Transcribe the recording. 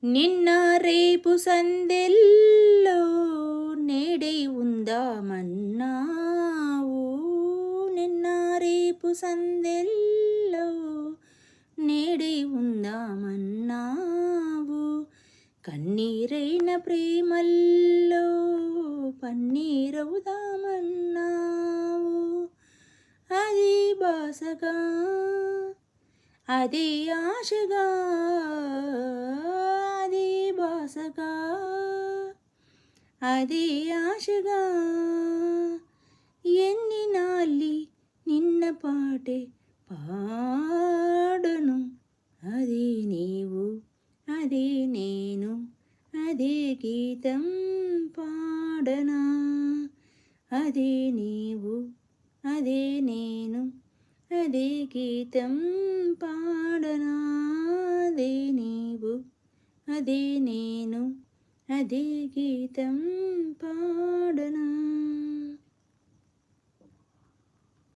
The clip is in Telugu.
నిన్న రేపు సందెల్లో నేడే ఉందామన్నావు. నిన్న రేపు సందెల్లో నేడే ఉందామన్నావు. కన్నీరైన ప్రేమల్లో పన్నీరవుదామన్నావు. అది బాసగా అది ఆశగా అది బాసగా అది ఆశగా ఎన్ని నాళ్ళి నిన్న పాటే పాడను. అది నీవు అది నేను అదే గీతం పాడనా. అది నీవు అదే నేను అదే గీతం పాడనా. అదే నీవు అదే నేను అదే గీతం పాడనా.